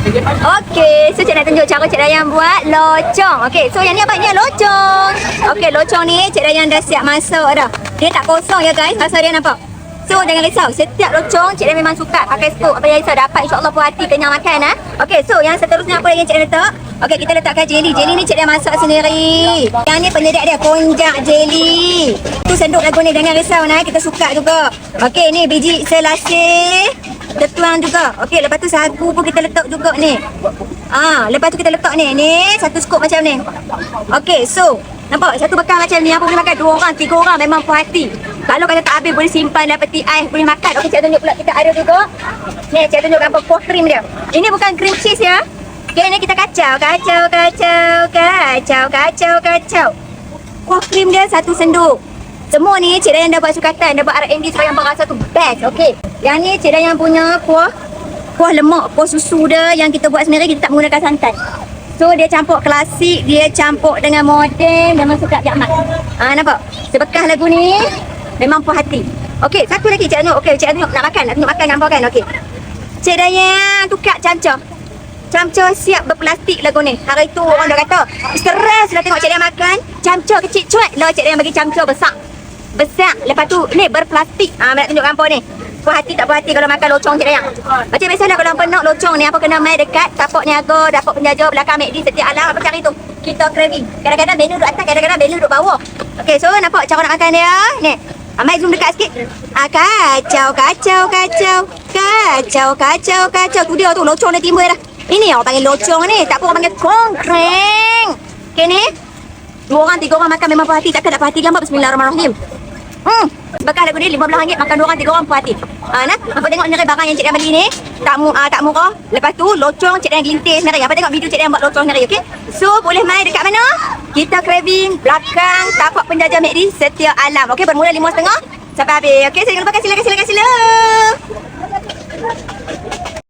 Okey, so Cik nak tunjuk cara Cik Dayang buat locong. Okey, so yang ni apa? Ni locong. Okey, locong ni Cik Dayang dah siap masak dah. Dia tak kosong ya guys, masa dia nampak. So jangan risau, setiap locong Cik Dayang memang suka pakai skop. Apa yang risau dapat insya-Allah puas hati kenyang makan ah. Okey, so yang seterusnya apa yang Cik Dayang letak? Okey, kita letakkan jelly. Jelly ni Cik Dayang masak sendiri. Yang ni penyedap dia konjac jelly. Tu senduk lagu ni, jangan risau nah, kita suka juga. Okey, ni biji selasih. Kita tuang juga. Okey, lepas tu sagu pun kita letak juga ni. Lepas tu kita letak ni. Ni satu skop macam ni. Okey, so nampak satu bekal macam ni apa boleh makan 2 orang, 3 orang memang puas hati. Kalau kata tak habis boleh simpan dalam peti ais boleh makan. Okey, saya tunjuk pula kita ada juga. Ni saya tunjuk apa kuah krim dia. Ini bukan cream cheese ya. Okey, ni kita kacau. Kuah krim dia satu senduk. Semua ni Cik Dayang dah buat sukatan, dah buat R&D supaya yang rasa tu best. Okey. Yang ni Cik Dayang punya kuah lemak, kuah susu dia yang kita buat sendiri, kita tak menggunakan santan. So dia campur klasik, dia campur dengan moden, memang sedap amat. Nampak? Sebekas lagu ni memang puas hati. Okey, satu lagi Cik Anuk. Okey, Cik Anuk nak makan, nak makan gambar kan? Okey. Cik Dayang tukar camca. Camca siap berplastik lagu ni. Hari tu orang dah kata stres dah tengok Cik Dayang makan camca kecil cuek. Lah Cik Dayang bagi camca besar. Lepas tu ni berplastik. Nak tunjuk gambar ni. Puas hati tak puas hati kalau makan locong Cik Dayang. Macam biasalah kalau hampa nak locong ni apa kena mai dekat tapak niaga, dapur penjaja belakang McD Setia Alam apa cari tu. Kita craving. Kadang-kadang menu duduk atas, kadang-kadang menu duduk bawah. Okey, so nampak cara nak makan dia? Ni. Mai zoom dekat sikit. Kacau. Tu dia tu locong dia timbul dah. Ini orang panggil locong ni, tak apa orang panggil kongkreng. Okey ni. 2 orang 3 orang makan memang puas hati. Takkan tak puas hati gambar. Bismillahirrahmanirrahim. Sebab lagu ni RM15 makan 2 orang 3 orang puas hati. Nampak tengok sendiri barang yang Cik Dayang beli ni tak murah. Lepas tu locong Cik Dayang gelintir sendiri. Apa tengok video Cik Dayang buat locong sendiri, okey? So boleh mai dekat mana? Kita craving belakang tapak penjaja McD Setia Alam. Okey, bermula 5.5 sampai habis. Okey, saya lupakan sila.